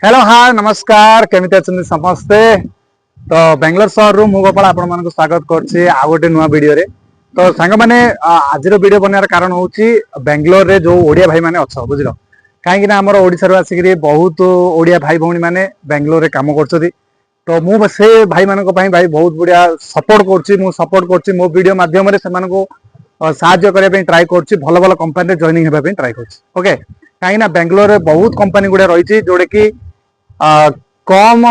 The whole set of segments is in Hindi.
हेलो हाय नमस्कार केमिति अछन समस्ते। तो बेंगलोर सहर रु मु गोपाल आपण मानको स्वागत करछि आ गोटे नुवा वीडियो रे। तो सांग माने आज रो वीडियो बनार कारण होछि बेंगलोर रे जो ओडिया भाई माने अछ बुझिलो काहे कि ना हमर ओडिसा रो आसिकरी बहुत ओडिया भाई भौणी माने बेंगलोर रे काम करछथि। तो मु से भाई मानको भाई बहुत बढ़िया सपोर्ट करछि मु सपोर्ट करछि मो वीडियो माध्यम रे से मानको साहाय्य करबा पे ट्राई करछि भलो भलो कंपनी रे जॉइनिंग हेबा पे ट्राई करछि। ओके काहे ना बेंगलोर रे बहुत कंपनी गुडा रहिछि जोडे कि कम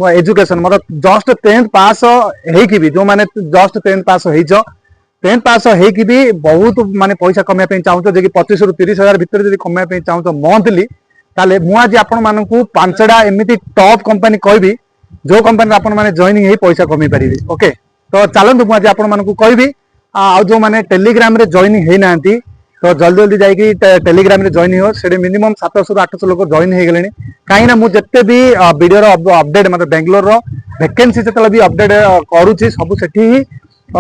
एजुकेशन मतलब जस्ट 10th पास हेकी भी जो माने जस्ट 10th पास हेइछ 10th पास हेकी भी बहुत माने पैसा कमाय पे चाहूछ जे कि 25 रु 30 हजार भीतर जदी कमाय पे चाहूछ मंथली ताले मु आज आपण मानकू पांचडा एमिति टॉप कंपनी कहबी जो कंपनी आपण माने जॉइनिंग हे पैसा कमाई परिबे। ओके तो चलंतु मु आज आपण मानकू कहबी आ जो माने टेलीग्राम रे जॉइनिंग हे नांती तो जल्दी जल्दी जाइए टेलीग्राम रे जॉइन हो से मिनिमम 700 रु 800 लोग जॉइन हो गले कहीं मु जिते भी वीडियो अपडेट मतलब बेंगलोर वैकेंसी जिते भी अपडेट करुच्ची सब सेठी ही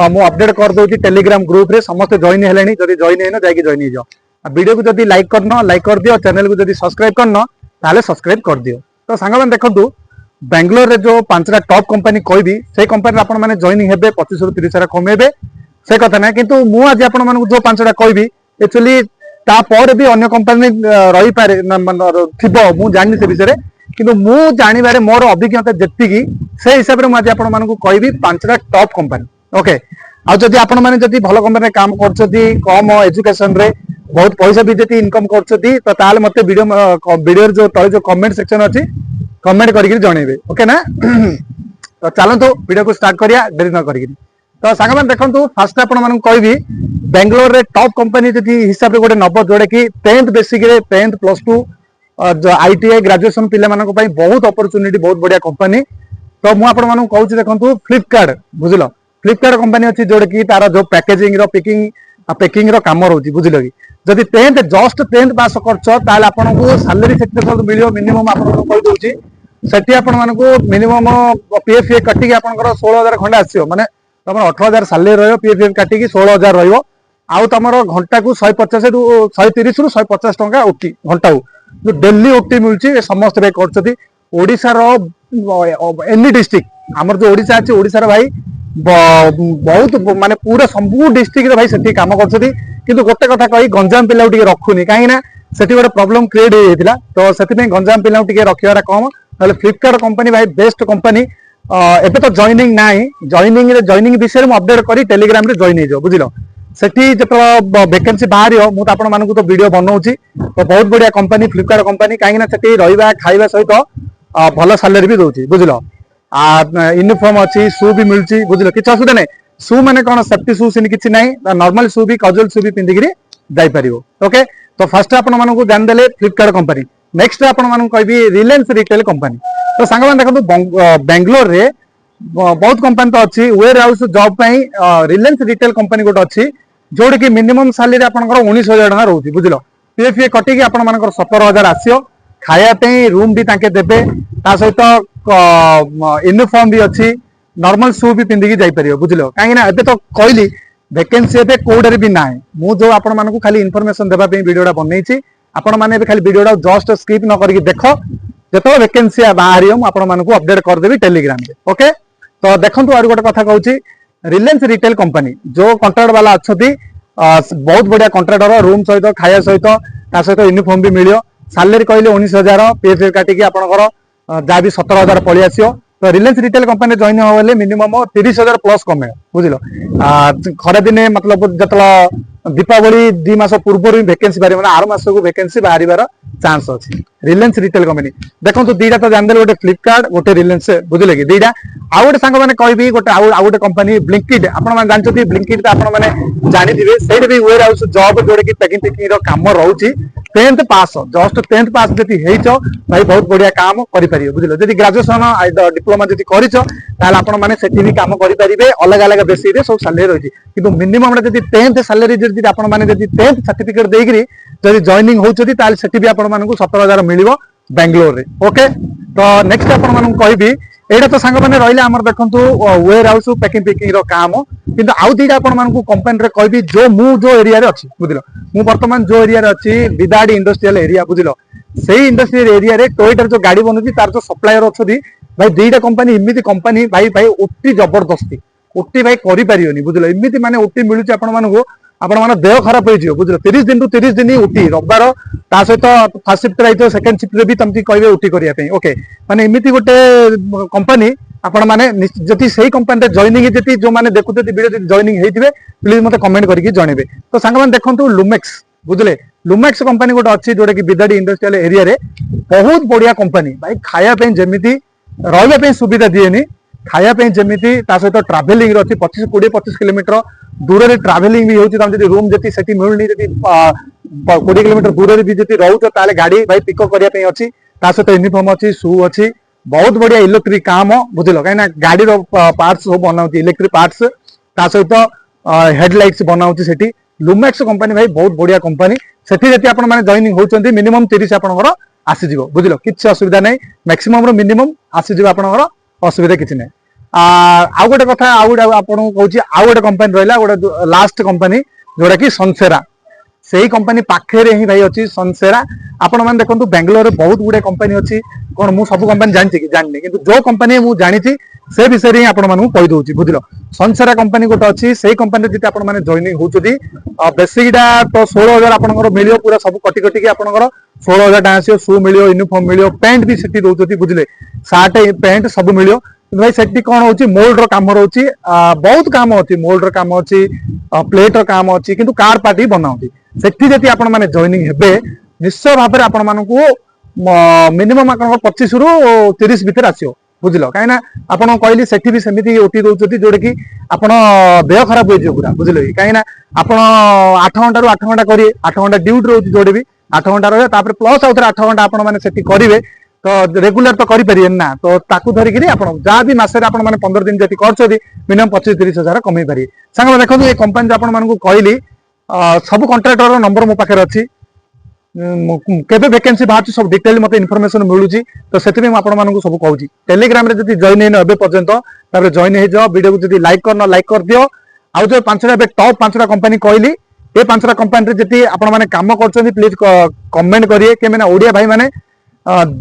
मु अपडेट कर दूसरी टेलीग्राम ग्रुप रे समस्त जॉइन हेलेनी जदी जॉइन हेन जाई जॉइन हो जाओ वीडियो को जदी लाइक करनो लाइक कर दियो चैनल को जदी सब्सक्राइब करनो ताले सब्सक्राइब कर दियो। तो सांग मान देखंतु बेंगलोर रे जो पांचटा टॉप कंपनी कहबी से कंपनी आपण माने जॉइनिंग हेबे 25 रु 30 हजार कमेबे से कथा ना किंतु मु आज आपण मानकू जो पांचटा कहबी एक्चुअली तापर भी अन्य कंपनी रही पारे थिबो मु जानि से विषय किंतु मु जानिबारे मोर अभिज्ञता जेतिकी से हिसाब रे मु आज आपण मानकू कहबी पांचटा टॉप कंपनी। ओके आ जदी आपण माने जदी भलो कंपनी रे काम करछथि कम एजुकेशन रे बहुत पैसा भी जदी इनकम करछथि तो ताले मते वीडियो जो तळे जो कमेंट सेक्शन अछि कमेंट करिक जणेबे। ओके ना तो चलंतु वीडियो को स्टार्ट करिया देरी न करिक। तो सांग मान देखंतु फर्स्ट आपण मानकू कहबी बेंगलोर रे टॉप कंपनी जदी हिसाब रे गोटे नब जोड़े कि 10th बेसिक रे 10th प्लस 2 जो आईटीआई ग्रेजुएशन पिले मानक पई बहुत अपॉर्चुनिटी बहुत बढ़िया कंपनी। तो मु आपण मानकू कहूची देखंतु फ्लिपकार्ट बुझिलो फ्लिपकार्ट कंपनी अछि जोड़े कि तार जो पैकेजिंग रो पैकिंग रो काम रहउची बुझिलो कि जदी 10th जस्ट 10th पास करछ ताले आपनको सैलरी सेक्टर मिलियो मिनिमम आपनको कहि दोची सेठी आपण मानकू मिनिमम पीएफ कटिक आपनकर 16000 खंडे आसीयो माने तमर 18000 सैलरी रहयो पीएफ काटिकी 16000 रहयो आउ तमर घंटा को 150 रु 130 रु 150 टंका ओटी घंटा जो डेली ओटी मिलची समस्त रे करछथि ओडिसा रो एनी डिस्ट्रिक्ट हमर जो ओडिसा अछि ओडिसा रो भाई बहुत माने पूरा संपूर्ण डिस्ट्रिक्ट रे भाई सेठी काम करछथि किंतु गोटे कथा कहि गंजाम पिला उठी रखुनी काहे ना सेठी गोटे प्रॉब्लम क्रिएट हे हितला तो सेठी में गंजाम पिला उठी रखियारा कम ताले फ्लिपकार्ट कंपनी भाई बेस्ट कंपनी एबे तो जॉइनिंग नाही जॉइनिंग विषय में अपडेट करी टेलीग्राम रे जॉइन हे जो बुझिलो सेठी जतो वैकेंसी बाहरियो मु आपण मानकू तो वीडियो बनौची तो बहुत बढ़िया कंपनी फ्लिपकार्ट कंपनी काहे ना सेठी रहिबा खाइबा सहित भलो सैलरी भी दोची बुझिलो आ यूनिफॉर्म अछि शू भी मिलची बुझिलो किछ असुविधा नै शू माने कोन सेफ्टी शू सिन किछ नै नॉर्मल शू भी कैजुअल शू भी पिंदिगिरी जाई परिबो। ओके तो फर्स्ट आपण मानकू जान देले फ्लिपकार्ट कंपनी नेक्स्ट आपण मानकू कहबी रिलायंस रिटेल कंपनी। तो सांग मान देखंतु बेंगलोर रे बहुत कंपनी तो अच्छी वेयर हाउस जॉब पई रिलायंस रिटेल कंपनी गोटे अच्छी जोड़ कि मिनिमम सैलरी आपनकर 19000 टका रहउची बुझिलो पीएफ कटिकी आपण मानकर 17000 आसियो खाया पे रूम भी ताके देबे ता सहित यूनिफॉर्म भी अच्छी नॉर्मल शू भी पिंदिकी जाई परियो बुझिलो काहे ना एबे तो कहली वैकेंसी एबे कोडरे भी नाही मु जो आपण मानकू खाली इंफॉर्मेशन देबा पे वीडियोडा बनैछि आपण माने एबे खाली वीडियोडा जस्ट स्किप न करिक देखो जतो वैकेंसी बाहरियो मु आपण मानकू अपडेट कर देबी टेलीग्राम रे। ओके तो देखंतु आर गोटे कथा कहूची रिलायंस रिटेल कंपनी जो कॉन्ट्रैक्ट वाला अच्छी बहुत बढ़िया कॉन्ट्रैक्टर रूम सहित खाया सहित ता सहित यूनिफॉर्म भी मिलियो सैलरी कहले 19000 पीएफ काटिकी आपनकर जा भी 17000 पळि आसियो। तो रिलायंस रिटेल कंपनी जॉइन होले मिनिमम 30000 प्लस कमे बुझिलो खरे दिने मतलब जतला दीपावली 2 मास पूर्व वैकेंसी बारे माने 8 मास को वैकेंसी बाहरिबार चांस अछि रिलायंस रिटेल कंपनी देखंतु दीटा तो जानदेल गोटे फ्लिपकार्ट गोटे रिलायंस बुझिले कि दीटा आ गोटे सांग माने कहबी गोटे आ गोटे कंपनी ब्लिंकिट आपण माने जानछथि ब्लिंकिट तो आपण माने जानि दिबे सेठी भी वेयर हाउस जॉब जोड़े कि पैकिंग रो काम रहउची 10th पास जस्ट 10th पास जति हेइचो भाई बहुत बढ़िया काम करि परियो बुझिलो जति ग्रेजुएशन डिप्लोमा जति करिचो ताल आपण माने सेठी भी काम करि परिबे अलग अलग बेसिस रे सब सैलरी रहउची किंतु मिनिमम रे जति 10th सैलरी जति आपण माने जति 10th सर्टिफिकेट देगिरी जति जॉइनिंग होउचोदी ताल सेठी भी आपण मानकू 17000 मिलिबो बेंगलोर रे। ओके तो नेक्स्ट आपण मानकू कहबी एटा तो सांग माने रहिला हमर देखंतु वेयर हाउस पैकिंग रो काम किंतु आउ दीटा आपण मानकू कंपनी रे कहबी जो एरिया रे अछि बुझिलो मु वर्तमान जो एरिया रे अछि विदाडी इंडस्ट्रियल एरिया बुझिलो से इंडस्ट्रियल एरिया रे टोयोटा जो गाड़ी बनୁଛି तार जो सप्लायर अछथि भाई दुईटा कंपनी इमिति कंपनी भाई भाई ओटी जबरदस्ती ओटी भाई करि परियोनी बुझलो इमिति माने ओटी मिलुଛି आपण मानको आपण मान देह खराब हो बुझलो 30 दिन टू 30 दिन उठी रविवार ता सहित फर्स्ट शिफ्ट रही सेकंड शिफ्ट रे भी तुमती कहबे उठी करिया पे ओके माने इमिति गोटे कंपनी आपण माने जति सही कंपनी रे जॉइनिंग जति जो माने देखुते वीडियो जॉइनिंग हेतिबे प्लीज मते कमेंट करके जणेबे तो सांग माने देखंतु लुमेक्स बुझले लुमेक्स कंपनी गोटे अच्छी जोटा कि बिदाडी इंडस्ट्रियल एरिया रे बहुत बढ़िया कंपनी भाई खाया पे जेमिति रहबा पे सुविधा दिएनी खाया पे जेमिति ता सहित ट्रैवलिंग रो 25 किलोमीटर दूर रे ट्रैवलिंग भी होची तम जति रूम जति सेठी मिलनी जति 20 किलोमीटर दूर रे भी जति रहउछ ताले गाड़ी भाई पिकअप करिया पे अछि ता सहित यूनिफॉर्म अछि शू अछि बहुत बढ़िया इलेक्ट्रिक काम बुझलो काई ना गाड़ी रो पार्ट्स सब बनाउची इलेक्ट्रिक पार्ट्स ता सहित हेडलाइट्स बनाउची सेठी लुमेक्स कंपनी भाई बहुत बढ़िया कंपनी सेठी जति आपण माने जॉइनिंग होचंती मिनिमम 30 आपनकर आसी जिवो बुझलो किछ असुविधा नै मैक्सिमम रो मिनिमम आसी जिवो आपनकर असुविधा किछ नै आ गोटे कथा आपको कहूँ आउ गोटे कंपनी रहा गोटे लास्ट कंपनी जोटा कि सनसेरा से ही कंपनी पाखे ही भाई अच्छी सनसेरा आपण मैंने देखो बेंगलोर बहुत गुड़े कंपनी अच्छी कौन मुझ सब कंपनी जानती कि जाननी कि जो कंपनी मुझे जानी से विषय ही आपण मानू कहीदे बुझल सनसेरा कंपनी गोटे अच्छी से कंपनी जी आप जॉइनिंग होती बेसिकटा तो 16,000 आपंकर मिल पूरा सब कटी कटिकी आपंकर 16,000 टाँग आसो शू मिल यूनिफॉर्म मिल पैंट भी सेठी दौरान बुझे सार्ट पैंट सब मिल भाई सेठी कौन होची मोल्ड रो काम रोची बहुत काम अच्छी मोल्ड रो काम अच्छी प्लेट रो काम अच्छी किंतु कार पार्टी बनाउती सेठी जति आपण माने जॉइनिंग हेबे निश्चय भाव में आपण मानकू मिनिमम आपण 25 रु 30 भीतर आसियो बुझलो काई ना आपण कहली सेठी भी सेमिति ओटी दउचती जोडे कि आपण देह खराब होई जे पूरा बुझलो काई ना आपण 8 घंटा रु 8 घंटा करी 8 घंटा ड्यूटी रहउची जोडे भी 8 घंटा रहे तापर प्लस आउथरे 8 घंटा आपण माने सेठी करिवे तो रेगुलर तो करि परियन ना तो ताकू धरिकरी आपण जा भी मासे आपण माने 15 दिन जति करछोदी मिनिमम 25-30 हजार कमी पारि संग देखो ए कंपनी आपण मानकू कहली सब कॉन्ट्रैक्टर रो नंबर मो पाखे अछि केबे वैकेंसी बाहर सब डिटेल मते इन्फॉर्मेशन मिलुची तो सेति में आपण मानकू सब कहूची टेलीग्राम रे जति जॉइन हेन एबे पर्यंत तापर जॉइन हे जाओ वीडियो को जति लाइक करना लाइक कर दियो आ जो 5टा बे टॉप 5टा कंपनी कहली ए 5टा कंपनी रे जति आपण माने काम करछोदी प्लीज कमेंट करिए के माने ओडिया भाई माने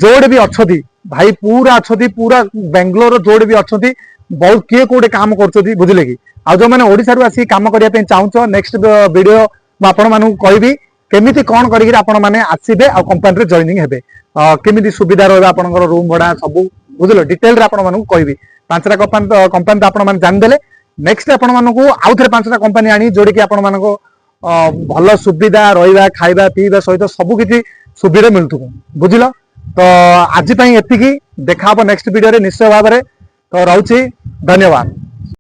जोड़े भी अच्छी भाई पूरा अच्छी पूरा बेंगलोर जोड़े भी अच्छी बहुत किए कोटे काम कर बुझे कि आ जो मैंने ओडिशा रु आसी काम करने चाहूँ नेक्स्ट वीडियो आपण मानू कहबी केमिति कौन करी आपण माने आसीबे आ कंपनी रे जॉइनिंग हेबे केमिति सुविधा रहबे आपनकर रूम भड़ा सब बुझलो डिटेल रे आपण मानू कहबी 5टा कंपनी आपण माने जान देले नेक्स्ट आपण मानू आउ थे 5टा कंपनी आनी जोड़ी कि आपण मानको भल सुविधा रहिबा खाइबा पीबा सहित सब किछि सुविधा मिलतु बुझलो तो आज एतिकी देखा नेक्स्ट वीडियो रे निश्चय भाव में तो रहूची धन्यवाद।